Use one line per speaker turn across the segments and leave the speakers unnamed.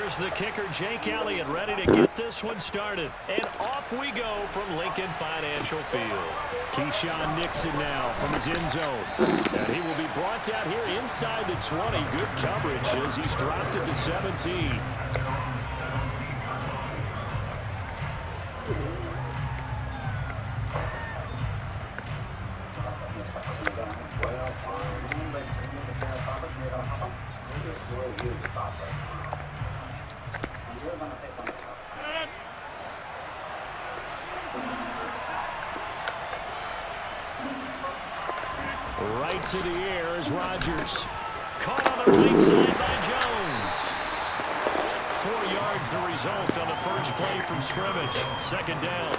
Here's the kicker, Jake Elliott, ready to get this one started. And off we go from Lincoln Financial Field.
Keyshawn Nixon now from his end zone. And he will be brought down here inside the 20. Good coverage as he's dropped at the 17. Right to the air is Rodgers.
Caught on the right side by Jones. 4 yards the result on the first play from scrimmage. Second down.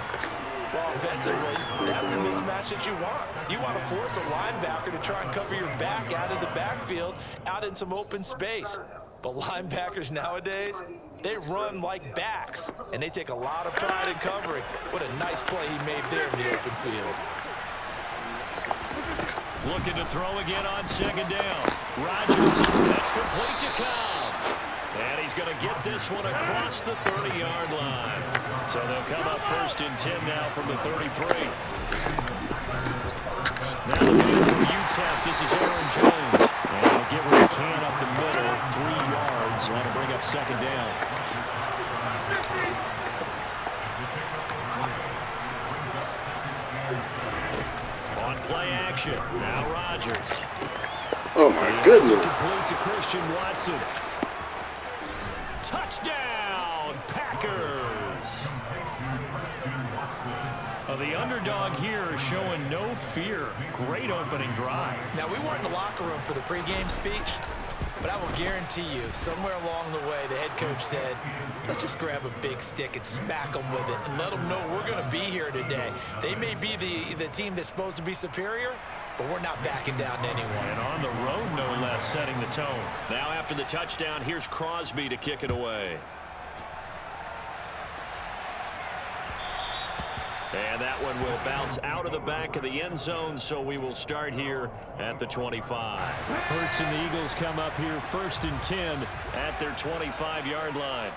Well, offensively, that's the mismatch that you want. You want to force a linebacker to try and cover your back out of the backfield, out in some open space. But linebackers nowadays, they run like backs, and they take a lot of pride in covering. What a nice play he made there in the open field.
Looking to throw again on second down. Rodgers, that's complete to Cobb. And he's going to get this one across the 30-yard line. So they'll come up first and 10 now from the 33. Now the man from UTEP, this is Aaron Jones. And he'll get what he can up the middle, 3 yards. That'll bring up second down. On play action, now Rodgers.
Oh my goodness.
Complete to Christian Watson. Touchdown, Packers. The underdog here is showing no fear. Great opening drive.
Now, we weren't in the locker room for the pregame speech, but I will guarantee you, somewhere along the way, the head coach said, let's just grab a big stick and smack them with it and let them know we're going to be here today. They may be the team that's supposed to be superior, but we're not backing down to anyone.
And on the road, no less, setting the tone. Now after the touchdown, here's Crosby to kick it away. And that one will bounce out of the back of the end zone, so we will start here at the 25.
Hurts and the Eagles come up here first and 10
at their 25-yard line.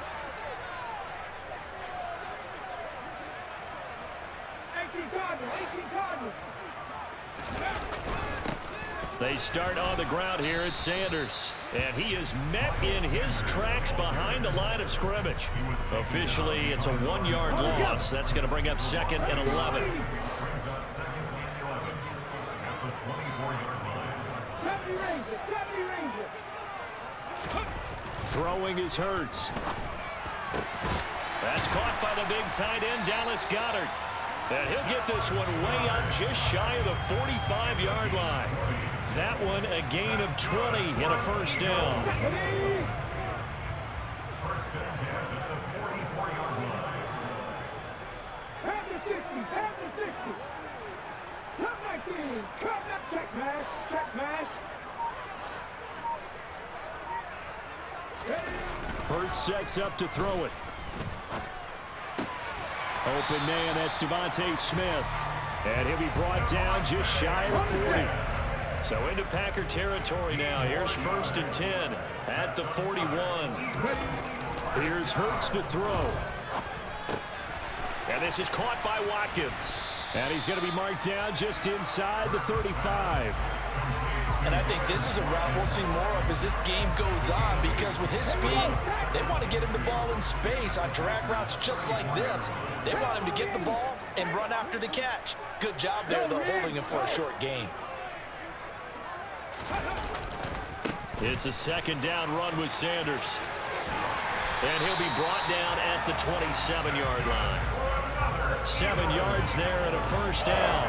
They start on the ground here at Sanders. And he is met in his tracks behind the line of scrimmage. Officially, it's a 1-yard loss. That's going to bring up second and 11.
Throwing is Hurts.
That's caught by the big tight end, Dallas Goedert. And he'll get this one way up just shy of the 45-yard line. That one a gain of 20 and a first down.
Hurts sets up to throw it. Open man, that's Devontae Smith. And he'll be brought down just shy of 40.
So into Packer territory now. Here's first and 10 at the 41.
Here's Hurts to throw.
And this is caught by Watkins.
And he's going to be marked down just inside the 35.
And I think this is a route we'll see more of as this game goes on, because with his speed, they want to get him the ball in space on drag routes just like this. They want him to get the ball and run after the catch. Good job there, though, holding him for a short gain.
It's a second down run with Sanders. And he'll be brought down at the 27-yard line. 7 yards there and a first down.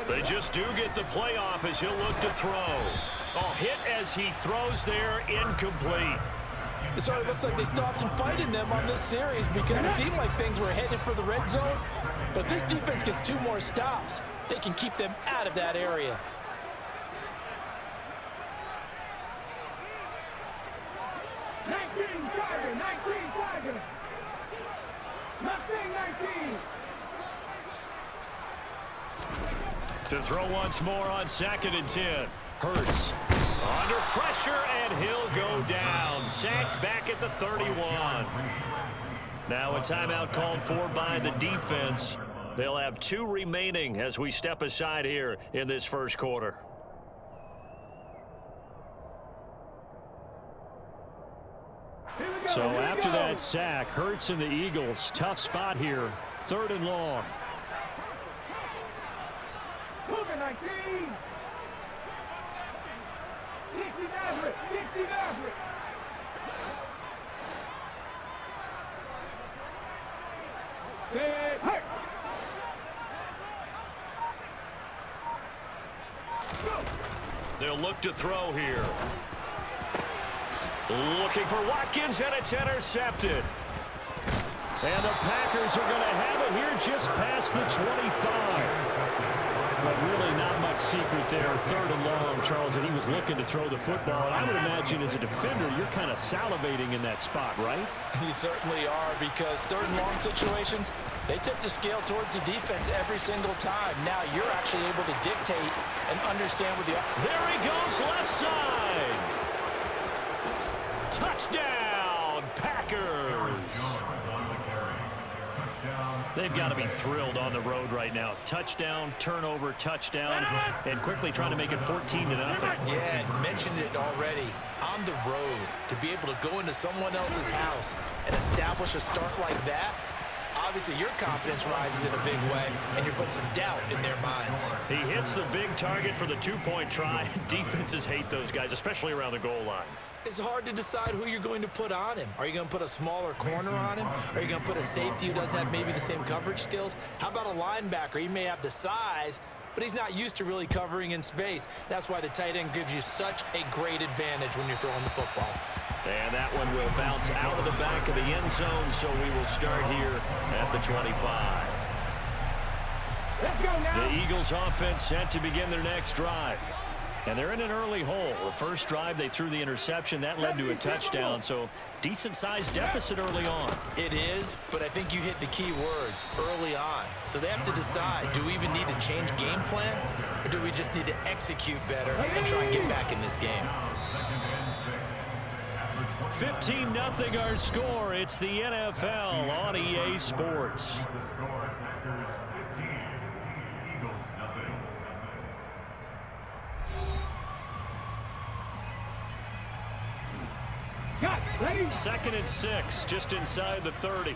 They just do get the playoff as he'll look to throw. Oh, hit as he throws there, incomplete.
So it looks like they still have some fight in them on this series, because it seemed like things were headed for the red zone. But this defense gets 2 more stops. They can keep them out of that area.
To throw once more on 2nd and 10. Hurts under pressure, and he'll go down. Sacked back at the 31. Now a timeout called for by the defense. They'll have 2 remaining as we step aside here in this first quarter.
So after that sack, Hurts and the Eagles, tough spot here. 3rd and long.
They'll look to throw here. Looking for Watkins, and it's intercepted.
And the Packers are going to have it here just past the 25. But really not much secret there. 3rd and long, Charles, and he was looking to throw the football. And I would imagine as a defender, you're kind of salivating in that spot, right?
You certainly are, because 3rd and long situations, they tip the scale towards the defense every single time. Now you're actually able to dictate and understand what the...
There he goes, left side. Touchdown, Packers. They've got to be thrilled on the road right now. Touchdown, turnover, touchdown, and quickly trying to make it 14-0.
Yeah, mentioned it already. On the road, to be able to go into someone else's house and establish a start like that, obviously your confidence rises in a big way, and you're putting some doubt in their minds.
He hits the big target for the 2-point try. Defenses hate those guys, especially around the goal line.
It's hard to decide who you're going to put on him. Are you going to put a smaller corner on him? Are you going to put a safety who doesn't have maybe the same coverage skills? How about a linebacker? He may have the size, but he's not used to really covering in space. That's why the tight end gives you such a great advantage when you're throwing the football.
And that one will bounce out of the back of the end zone, so we will start here at the 25.
Let's go now.
The Eagles offense set to begin their next drive. And they're in an early hole. The first drive, they threw the interception. That led to a touchdown, so decent-sized deficit early on.
It is, but I think you hit the key words, early on. So they have to decide, do we even need to change game plan, or do we just need to execute better and try and get back in this game?
15-0 our score. It's the NFL on EA Sports.
Ready?
2nd and 6, just inside the 30.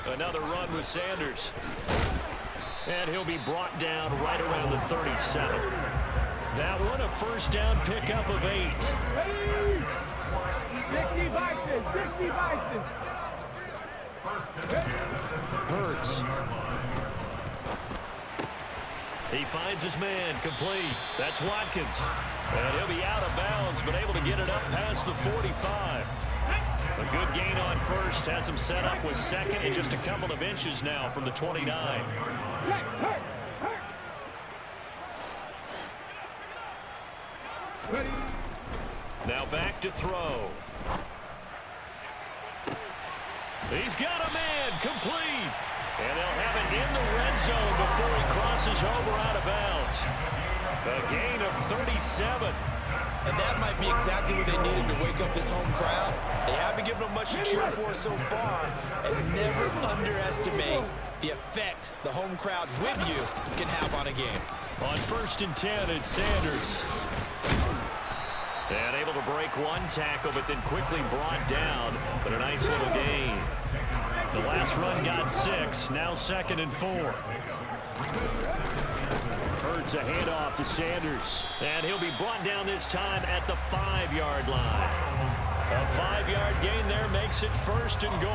Another run with Sanders. And he'll be brought down right around the 37. That one a first down pickup of 8.
Ready? 60 Bison, 60 Bison.
Hurts. He finds his man, complete. That's Watkins. And he'll be out of bounds, but able to get it up past the 45. A good gain on first, has him set up with 2nd and just a couple of inches now from the 29. Now back to throw. He's got a man, complete. And they'll have it in the red zone before he crosses over out of bounds. A gain of 37.
And that might be exactly what they needed to wake up this home crowd. They haven't given them much to cheer for so far, and never underestimate the effect the home crowd with you can have on a game.
On 1st and 10, it's Sanders. And able to break one tackle, but then quickly brought down. But a nice little gain. The last run got 6, now 2nd and 4. Hurts a handoff to Sanders. And he'll be brought down this time at the 5-yard line. A 5-yard gain there makes it 1st and goal.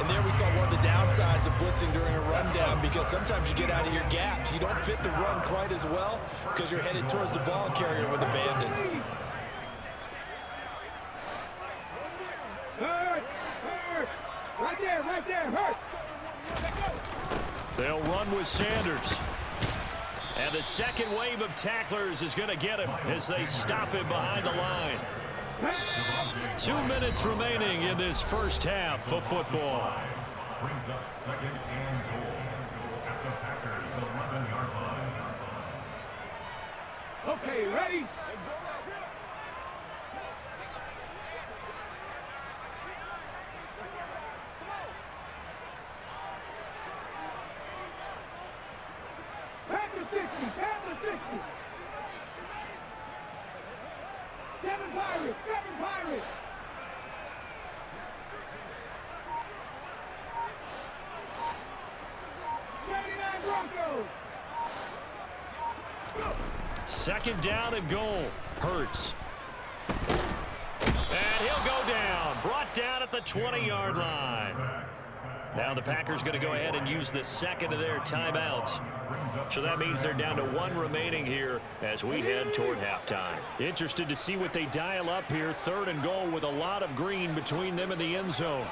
And there we saw one of the downsides of blitzing during a rundown, because sometimes you get out of your gaps. You don't fit the run quite as well because you're headed towards the ball carrier with abandon.
Right there, hurt.
They'll run with Sanders. And the second wave of tacklers is going to get him as they stop him behind the line. 2 minutes remaining in this first half of football.
Brings up second and goal at the Packers' 11-yard line.
Okay, ready? Packers 60, Packers 60. 7 Pirates, 7 Pirates. Broncos.
Second down and goal. Hurts. And he'll go down. Brought down at the 20-yard line. Now the Packers going to go ahead and use the second of their timeouts. So that means they're down to 1 remaining here as we head toward halftime.
Interested to see what they dial up here. 3rd and goal with a lot of green between them and the end zone.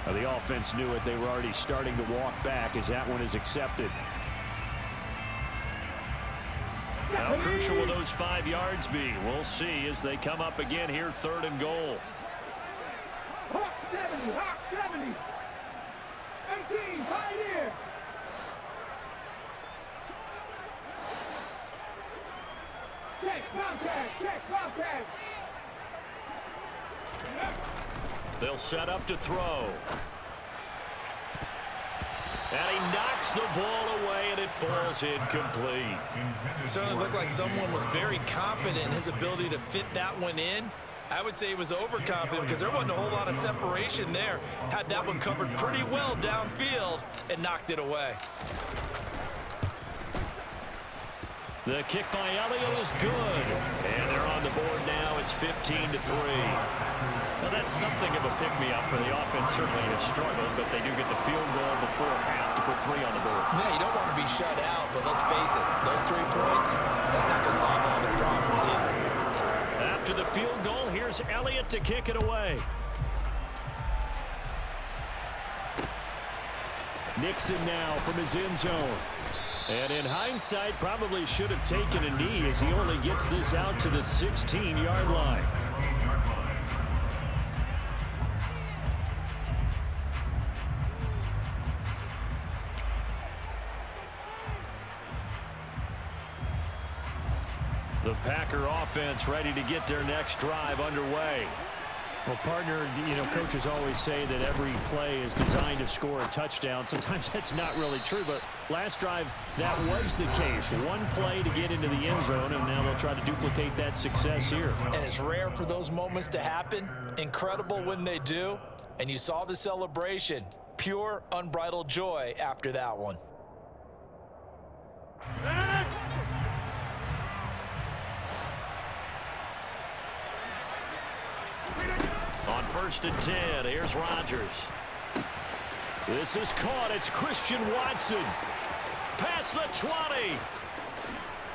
The offense knew it. They were already starting to walk back as that one is accepted.
How crucial will those 5 yards be? We'll see as they come up again here, 3rd and goal.
Hawk 70, Hawk 70. 18, Pioneer. Check contact.
They'll set up to throw. And he knocks the ball away, and it falls incomplete.
It certainly looked like someone was very confident in his ability to fit that one in. I would say he was overconfident because there wasn't a whole lot of separation there. Had that one covered pretty well downfield and knocked it away.
The kick by Elliott is good. And they're on the board now. It's 15-3. Well, that's something of a pick-me-up for the offense. Certainly has struggled, but they do get the field goal before half to put 3 on the board.
Yeah, you don't want to be shut out, but let's face it, those 3 points, that's not going to solve all the problems either.
After the field goal, here's Elliott to kick it away.
Nixon now from his end zone. And in hindsight, probably should have taken a knee as he only gets this out to the 16-yard line.
The Packer offense ready to get their next drive underway.
Well, partner, coaches always say that every play is designed to score a touchdown. Sometimes that's not really true, but last drive, that was the case. 1 play to get into the end zone, and now they'll try to duplicate that success here.
And it's rare for those moments to happen. Incredible when they do. And you saw the celebration. Pure, unbridled joy after that one.
On 1st and 10, here's Rodgers.
This is caught. It's Christian Watson.
Past the 20.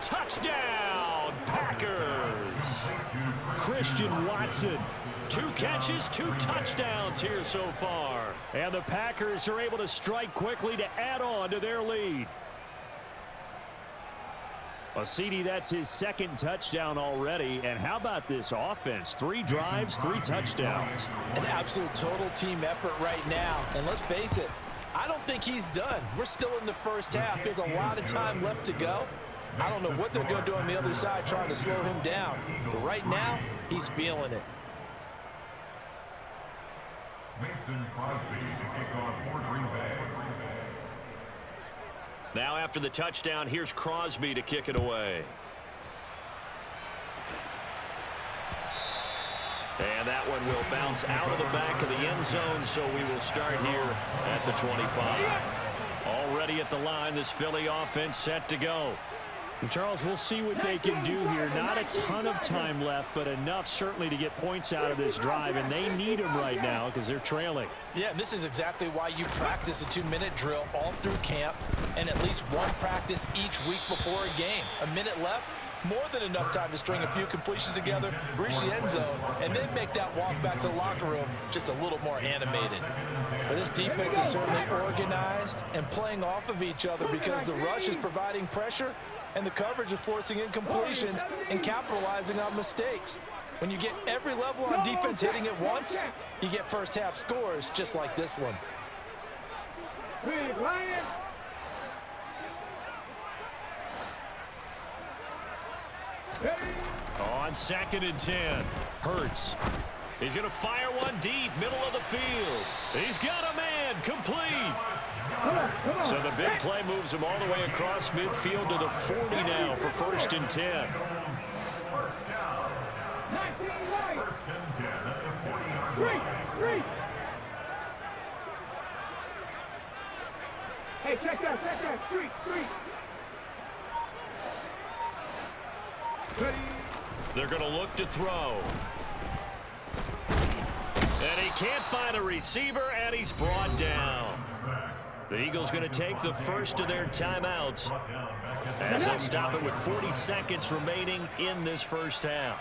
Touchdown, Packers.
Christian Watson.
2 catches, 2 touchdowns here so far.
And the Packers are able to strike quickly to add on to their lead. Well, CD, that's his 2nd touchdown already. And how about this offense? 3 drives, 3 touchdowns.
An absolute total team effort right now. And let's face it, I don't think he's done. We're still in the first half. There's a lot of time left to go. I don't know what they're going to do on the other side trying to slow him down. But right now, he's feeling it.
Mason Crosby to kick off for Green Bay.
Now after the touchdown, here's Crosby to kick it away. And that one will bounce out of the back of the end zone, so we will start here at the 25. Already at the line, this Philly offense set to go.
And Charles, we'll see what they can do here. Not a ton of time left, but enough certainly to get points out of this drive, and they need them right now because they're trailing.
Yeah, and this is exactly why you practice a 2-minute drill all through camp and at least one practice each week before a game. A minute left, more than enough time to string a few completions together, reach the end zone, and then make that walk back to the locker room just a little more animated. But this defense is certainly organized and playing off of each other because the rush is providing pressure and the coverage is forcing incompletions and capitalizing on mistakes. When you get every level on defense hitting at once, you get first half scores just like this one.
On 2nd and 10, Hurts. He's going to fire one deep, middle of the field. He's got a man, complete. So the big play moves him all the way across midfield to the 40 now for 1st and 10.
Hey, check that, street.
They're going to look to throw. And he can't find a receiver, and he's brought down. The Eagles going to take the first of their timeouts as they'll stop it with 40 seconds remaining in this first half.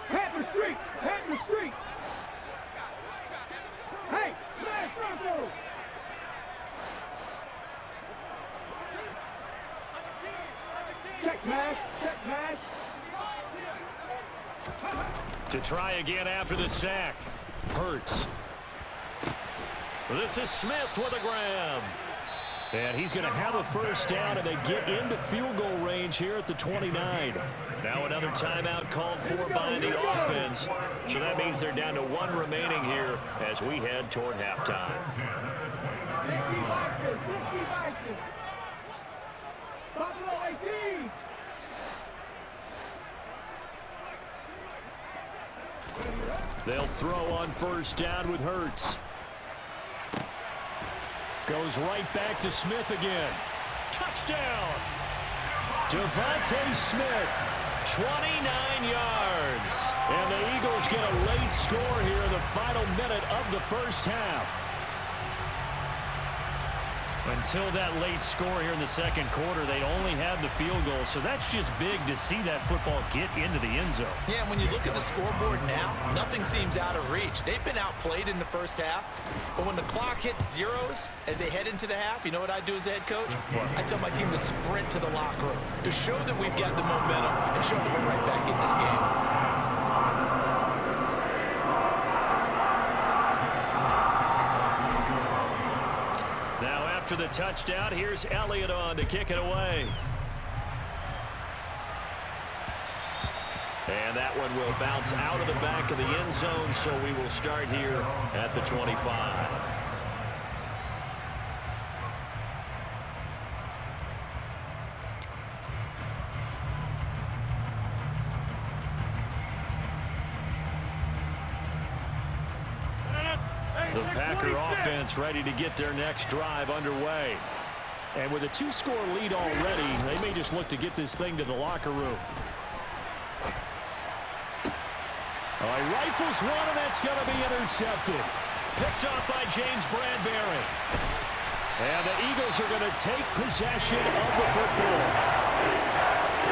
Panther Street. Hey, smash Bronco. Check pass.
To try again after the sack. Hurts. This is Smith with a grab. And he's going to have a first down, and they get into field goal range here at the 29. Now another timeout called for by the offense. So that means they're down to 1 remaining here as we head toward halftime.
Buffalo 18.
They'll throw on first down with Hurts. Goes right back to Smith again.
Touchdown!
Devontae Smith, 29 yards. And the Eagles get a late score here in the final minute of the first half.
Until that late score here in the second quarter, they only had the field goal, so that's just big to see that football get into the end zone.
Yeah, and when you look at the scoreboard now, nothing seems out of reach. They've been outplayed in the first half, but when the clock hits zeros as they head into the half, you know what I do as the head coach? I tell my team to sprint to the locker room to show that we've got the momentum and show that we're right back in this game.
After the touchdown, here's Elliott on to kick it away. And that one will bounce out of the back of the end zone, so we will start here at the 25. The Packer offense ready to get their next drive underway.
And with a 2-score lead already, they may just look to get this thing to the locker room. He rifles one, and that's going to be intercepted.
Picked off by James Bradbury.
And the Eagles are going to take possession of the football.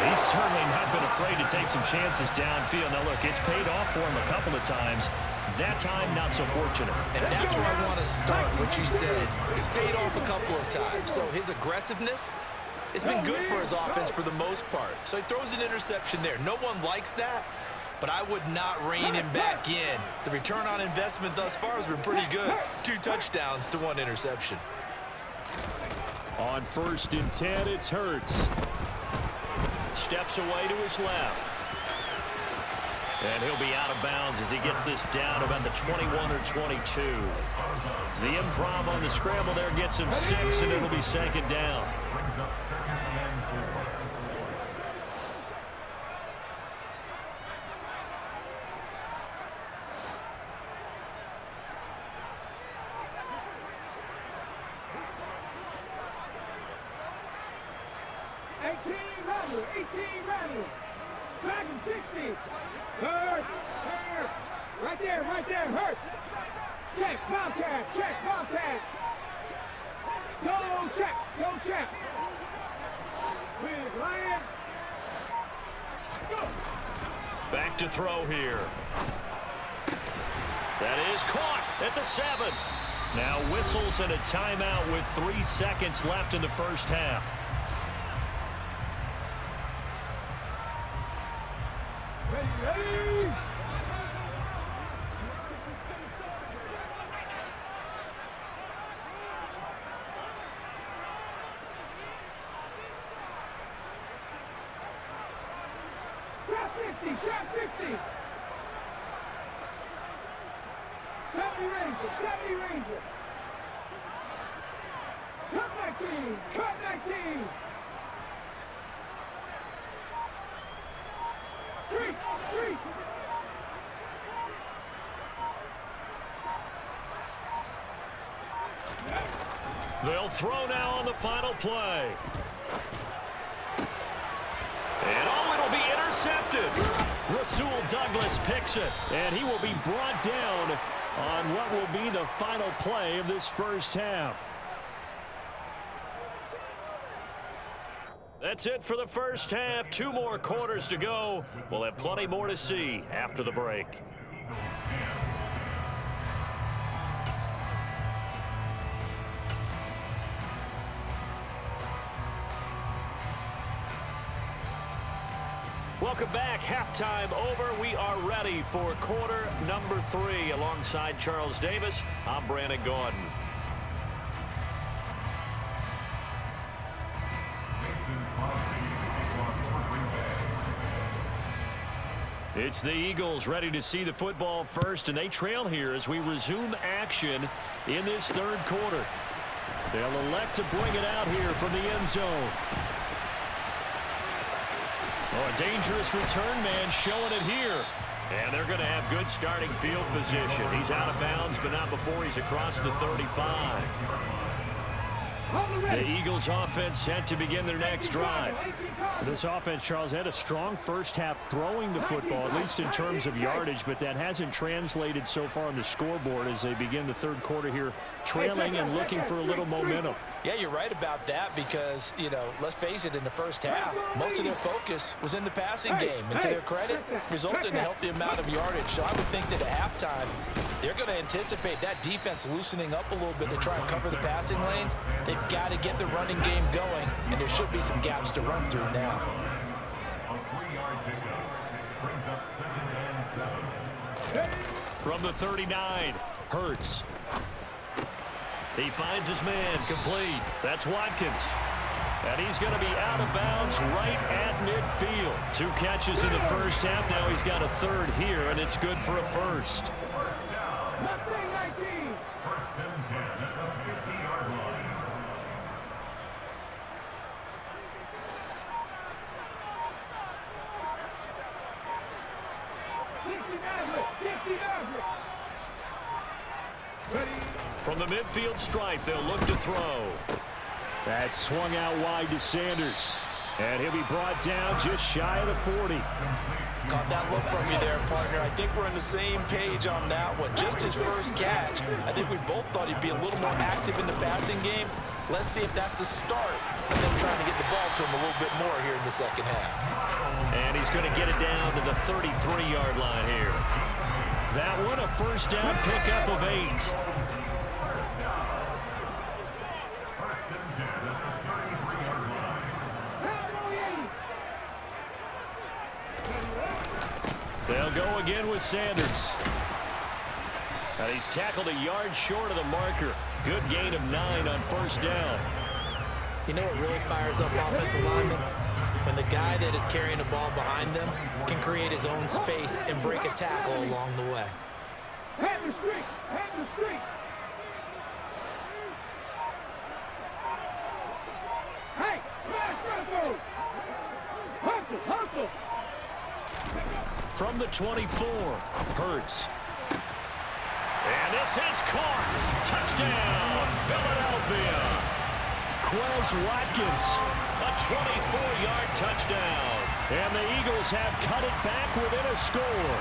He's certainly not been afraid to take some chances downfield. Now, look, it's paid off for him a couple of times. That time, not so fortunate.
And that's where I want to start, what you said. It's paid off a couple of times. So his aggressiveness has been good for his offense for the most part. So he throws an interception there. No one likes that, but I would not rein him back in. The return on investment thus far has been pretty good. 2 touchdowns to 1 interception.
On 1st and 10, it's Hurts.
Steps away to his left. And he'll be out of bounds as he gets this down about the 21 or 22. The improv on the scramble there gets him 6, and it'll be 2nd down.
Rattler. 18 Rattler. Back and 60. Hurt. Right there, hurt. Check, Bobcat. Go check. With Ryan. Go.
Back to throw here. That is caught at the 7. Now whistles and a timeout with 3 seconds left in the first half.
Ready. Trap 50. 70 Ranger. Cut 19. Three.
They'll throw now on the final play. And it'll be intercepted. Rasul Douglas picks it, and he will be brought down on what will be the final play of this first half. That's it for the first half. 2 more quarters to go. We'll have plenty more to see after the break. Welcome back. Halftime over. We are ready for quarter number 3. Alongside Charles Davis, I'm Brandon Gordon. It's the Eagles ready to see the football first, and they trail here as we resume action in this third quarter. They'll elect to bring it out here from the end zone. Oh, a dangerous return man showing it here. And they're going to have good starting field position. He's out of bounds, but not before he's across the 35. The Eagles offense set to begin their next drive.
This offense, Charles, had a strong first half throwing the football, at least in terms of yardage, but that hasn't translated so far on the scoreboard as they begin the third quarter here, trailing and looking for a little momentum.
Yeah, you're right about that because, let's face it, in the first half, most of their focus was in the passing game. And to their credit, resulted in a healthy amount of yardage. So I would think that at halftime, they're going to anticipate that defense loosening up a little bit to try and cover the passing lanes. They've got to get the running game going, and there should be some gaps to run through now.
A 3-yard pickup brings up 2nd and 7.
From the 39, Hurts. He finds his man, complete. That's Watkins. And he's going to be out of bounds right at midfield. 2 catches in the first half. Now he's got a third here, and it's good for a first.
First down.
19.
First and 10 at the 50-yard line.
From the midfield stripe, they'll look to throw.
That's swung out wide to Sanders. And he'll be brought down just shy of the 40.
Caught that look from you there, partner. I think we're on the same page on that one. Just his first catch. I think we both thought he'd be a little more active in the passing game. Let's see if that's the start of them trying to get the ball to him a little bit more here in the second half.
And he's going to get it down to the 33-yard line here. That one, a first down pickup of 8. They'll go again with Sanders. And he's tackled a yard short of the marker. Good gain of 9 on first down.
You know what really fires up offensive linemen? When the guy that is carrying the ball behind them can create his own space and break a tackle along the way.
Head the street. Hey, smash, hustle.
From the 24, Hurts. And this is caught. Touchdown, Philadelphia.
Quez Watkins.
A 24-yard touchdown.
And the Eagles have cut it back within a score.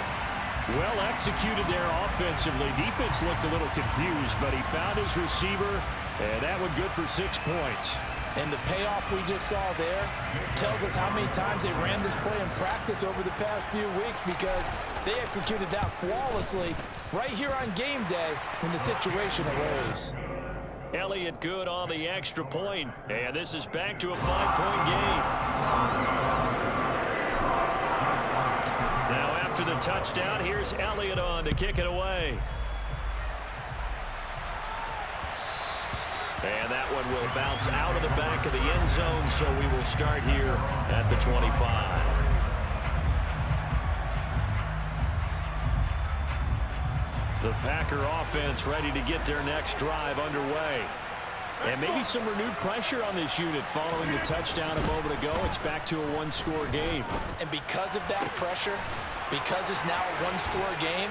Well executed there offensively. Defense looked a little confused, but he found his receiver, and that one good for 6 points.
And the payoff we just saw there tells us how many times they ran this play in practice over the past few weeks, because they executed that flawlessly right here on game day when the situation arose.
Elliott good on the extra point, and this is back to a 5-point game. Now after the touchdown, here's Elliott on to kick it away. And that one will bounce out of the back of the end zone, so we will start here at the 25. The Packer offense ready to get their next drive underway. And maybe some renewed pressure on this unit following the touchdown a moment ago. It's back to a one-score game.
And because of that pressure, because it's now a one-score game,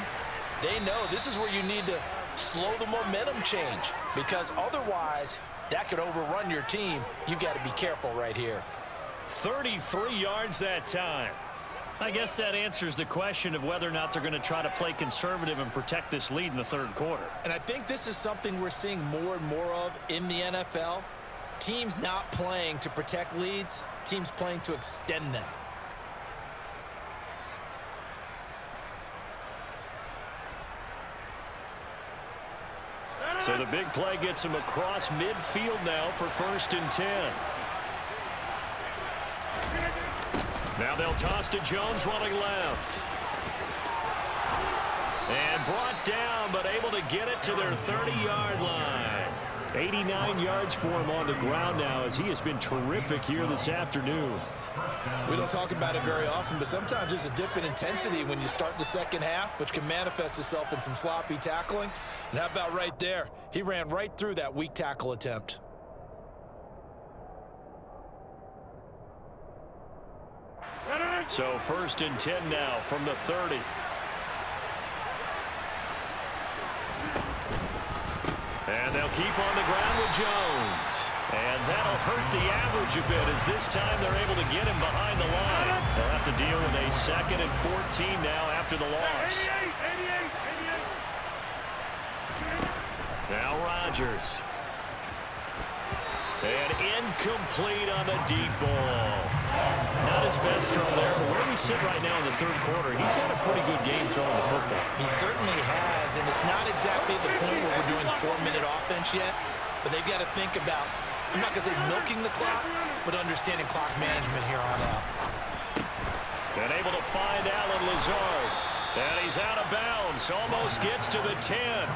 they know this is where you need to slow the momentum change, because otherwise that could overrun your team. You've got to be careful right here.
33 yards that time. I guess that answers the question of whether or not they're going to try to play conservative and protect this lead in the third quarter.
And I think this is something we're seeing more and more of in the NFL. Teams not playing to protect leads, teams playing to extend them.
So the big play gets him across midfield now for 1st and 10. Now they'll toss to Jones running left. And brought down, but able to get it to their 30-yard line.
89 yards for him on the ground now, as he has been terrific here this afternoon.
We don't talk about it very often, but sometimes there's a dip in intensity when you start the second half, which can manifest itself in some sloppy tackling. And how about right there? He ran right through that weak tackle attempt.
So 1st and 10 now from the 30. And they'll keep on the ground with Jones. And that'll hurt the average a bit, as this time they're able to get him behind the line. They'll have to deal with a 2nd and 14 now after the loss. Now Rodgers. And incomplete on the deep ball. Not his best throw there, but where we sit right now in the third quarter, he's had a pretty good game throwing the football.
He certainly has, and it's not exactly the point where we're doing 4-minute offense yet, but they've got to think about, I'm not going to say milking the clock, but understanding clock management here on out.
And able to find Allen Lazard. And he's out of bounds. Almost gets to the 10.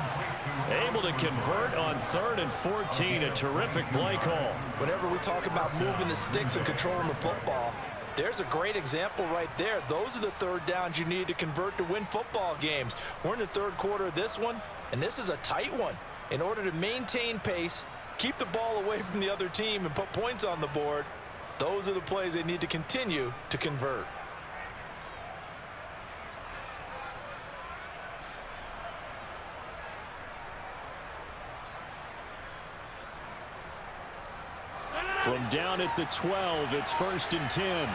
Able to convert on 3rd and 14. A terrific play call.
Whenever we talk about moving the sticks and controlling the football, there's a great example right there. Those are the third downs you need to convert to win football games. We're in the third quarter of this one, and this is a tight one. In order to maintain pace, keep the ball away from the other team, and put points on the board, those are the plays they need to continue to convert.
From down at the 12, it's 1st and 10.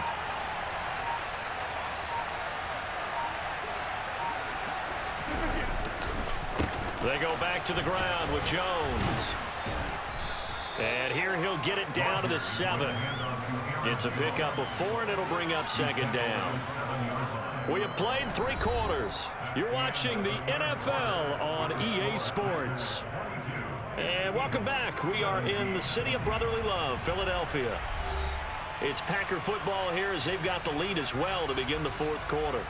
They go back to the ground with Jones. And here he'll get it down to the 7. It's a pickup of 4, and it'll bring up 2nd down. We have played 3 quarters. You're watching the NFL on EA Sports. And welcome back. We are in the city of brotherly love, Philadelphia. It's Packer football here, as they've got the lead as well to begin the fourth quarter.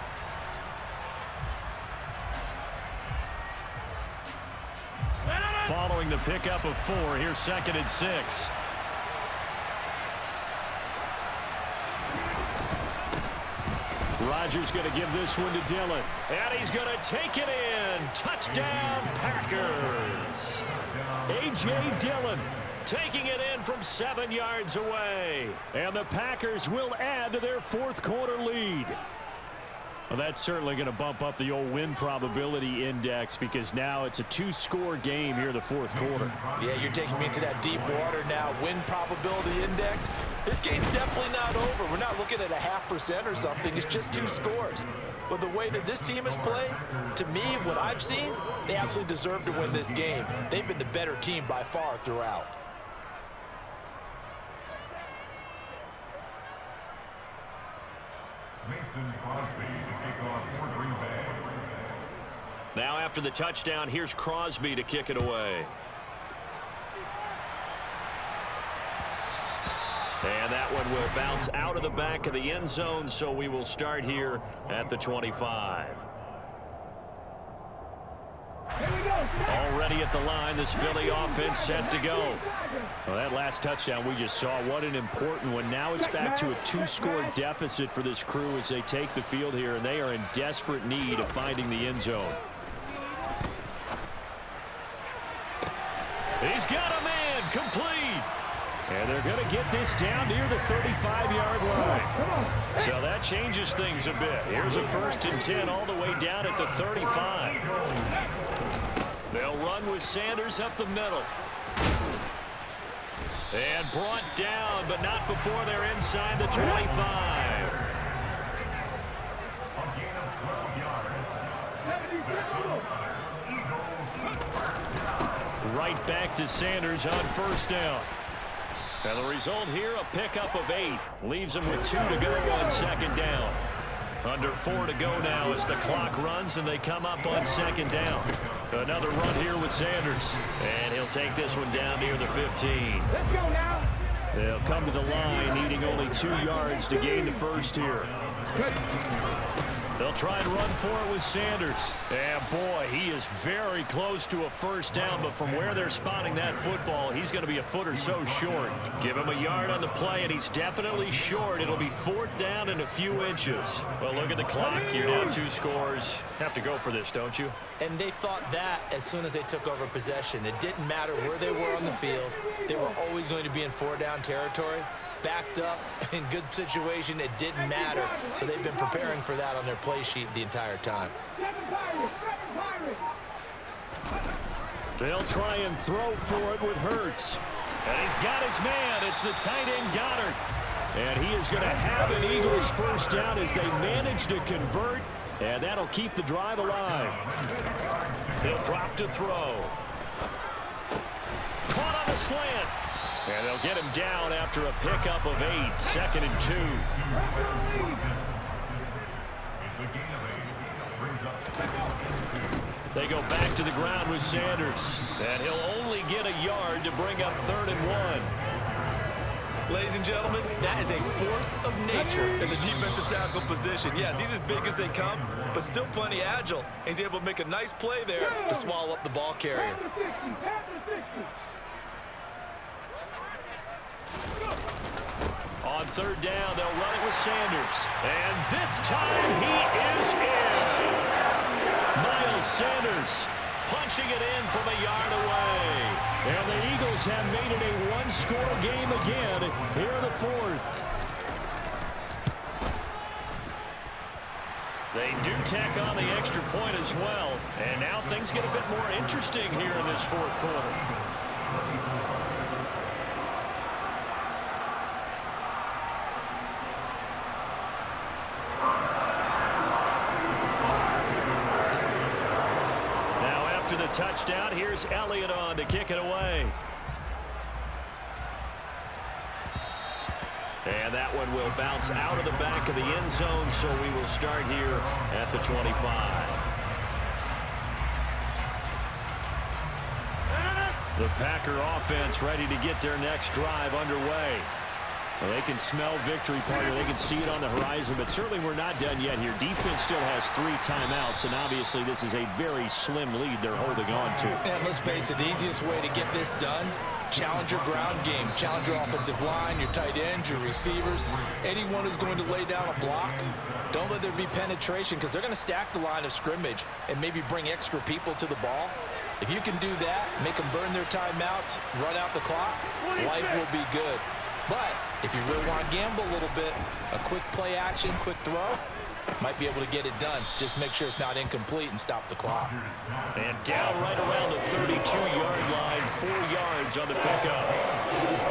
Following the pickup of 4, here's 2nd and 6.
Rodgers going to give this one to Dillon.
And he's going to take it in. Touchdown, Packers.
A.J. Dillon
taking it in from 7 yards away.
And the Packers will add to their fourth quarter lead. Well, that's certainly going to bump up the old win probability index because now it's a two-score game here in the fourth quarter.
Yeah, you're taking me into that deep water now. Win probability index. This game's definitely not over. We're not looking at a 0.5% or something. It's just 2 scores. But the way that this team has played, to me, what I've seen, they absolutely deserve to win this game. They've been the better team by far throughout.
Mason Crosby to kick off for Green Bay.
Now after the touchdown, here's Crosby to kick it away. And that one will bounce out of the back of the end zone, so we will start here at the 25. Already at the line, this Philly offense set to go.
Well, that last touchdown we just saw, what an important one. Now it's back to a 2-score deficit for this crew as they take the field here, and they are in desperate need of finding the end zone.
He's got a man, complete.
And they're going to get this down near the 35-yard line.
So that changes things a bit. Here's a 1st and 10 all the way down at the 35. They'll run with Sanders up the middle. And brought down, but not before they're inside the 25. Right back to Sanders on 1st down. And the result here, a pickup of 8. Leaves them with 2 to go on 2nd down. Under 4 to go now as the clock runs and they come up on 2nd down. Another run here with Sanders. And he'll take this one down near the 15.
Let's go now.
They'll come to the line needing only 2 yards to gain the first here.
They'll try and run for it with Sanders. And boy, he is very close to a 1st down, but from where they're spotting that football, he's going to be a foot or so short. Give him a yard on the play, and he's definitely short. It'll be 4th down and a few inches. Well, look at the clock. You're down 2 scores. Have to go for this, don't you?
And they thought that as soon as they took over possession. It didn't matter where they were on the field. They were always going to be in 4-down territory. Backed up, in good situation, it didn't matter. So they've been preparing for that on their play sheet the entire time.
They'll try and throw for it with Hurts.
And he's got his man. It's the tight end Goddard.
And he is going to have an Eagles 1st down as they manage to convert. And that'll keep the drive alive.
He'll drop to throw. Caught on the slant. And they'll get him down after a pickup of 8. 2nd and 2. They go back to the ground with Sanders. And he'll only get a yard to bring up 3rd and 1.
Ladies and gentlemen, that is a force of nature in the defensive tackle position. Yes, he's as big as they come, but still plenty agile. He's able to make a nice play there to swallow up the ball carrier.
On 3rd down, they'll run it with Sanders. And this time he is in. Miles Sanders punching it in from a yard away.
And the Eagles have made it a 1-score game again here in the 4th.
They do tack on the extra point as well. And now things get a bit more interesting here in this 4th quarter. The touchdown. Here's Elliott on to kick it away. And that one will bounce out of the back of the end zone, so we will start here at the 25. The Packer offense ready to get their next drive underway. Well, they can smell victory, partner. They can see it on the horizon, but certainly we're not done yet here. Defense still has 3 timeouts, and obviously this is a very slim lead they're holding on to.
And let's face it, the easiest way to get this done, challenge your ground game. Challenge your offensive line, your tight ends, your receivers, anyone who's going to lay down a block. Don't let there be penetration because they're going to stack the line of scrimmage and maybe bring extra people to the ball. If you can do that, make them burn their timeouts, run out the clock, life will be good. But if you really want to gamble a little bit, a quick play action, quick throw, Might be able to get it done. Just make sure it's not incomplete and stop the clock.
And down right around the 32-yard line, 4 yards on the pickup.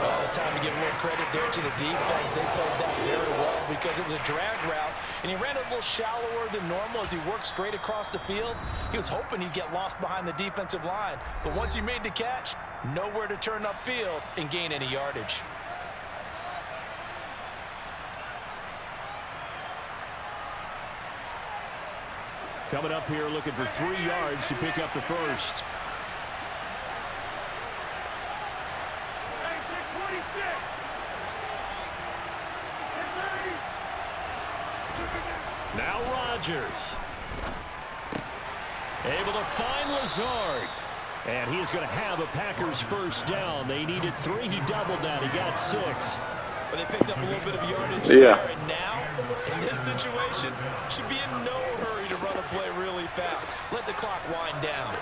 Well, it's time to give a little credit there to the defense. They played that very well because it was a drag route, and he ran a little shallower than normal as he worked straight across the field. He was hoping he'd get lost behind the defensive line, but once he made the catch, nowhere to turn upfield and gain any yardage.
Coming up here looking for 3 yards to pick up the first.
Now Rodgers. Able to find Lazard.
And he is going to have a Packers first down. They needed 3. He doubled that. He got 6.
But they picked up a little bit of yardage
Yeah.
there, and now, in this situation, should be in no hurry to run a play really fast. Let the clock wind down.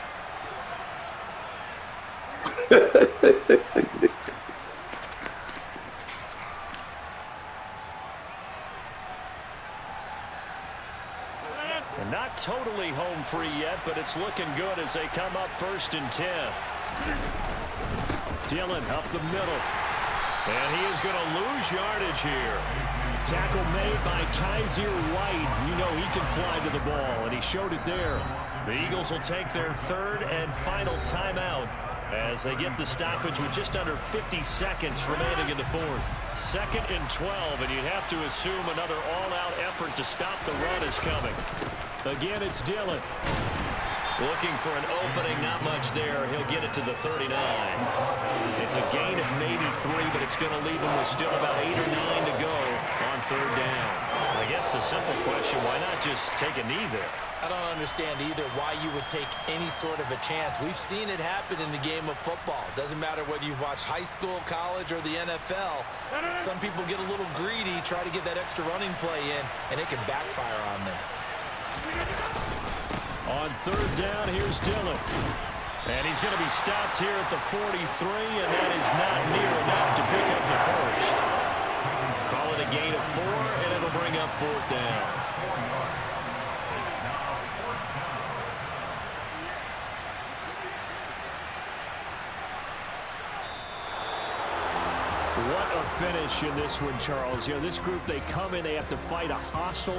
And not totally home free yet, but it's looking good as they come up 1st and 10.
Dillon up the middle.
And he is going to lose yardage here.
Tackle made by Kaiser White. You know he can fly to the ball, and he showed it there.
The Eagles will take their 3rd and final timeout as they get the stoppage with just under 50 seconds remaining in the 4th. 2nd and 12, and you'd have to assume another all-out effort to stop the run is coming.
Again, it's Dillon.
Looking for an opening, not much there. He'll get it to the 39. It's a gain of maybe 3, but it's going to leave him with still about 8 or 9 to go on 3rd down. I guess the simple question, why not just take a knee there?
I don't understand either why you would take any sort of a chance. We've seen it happen in the game of football. Doesn't matter whether you've watched high school, college, or the NFL. Some people get a little greedy, try to get that extra running play in, and it can backfire on them.
On 3rd down, here's Dillon.
And he's going to be stopped here at the 43, and that is not near enough to pick up the first. Call it a gain of 4, and it'll bring up 4th down.
What a finish in this one, Charles. You know, this group, they come in, they have to fight a hostile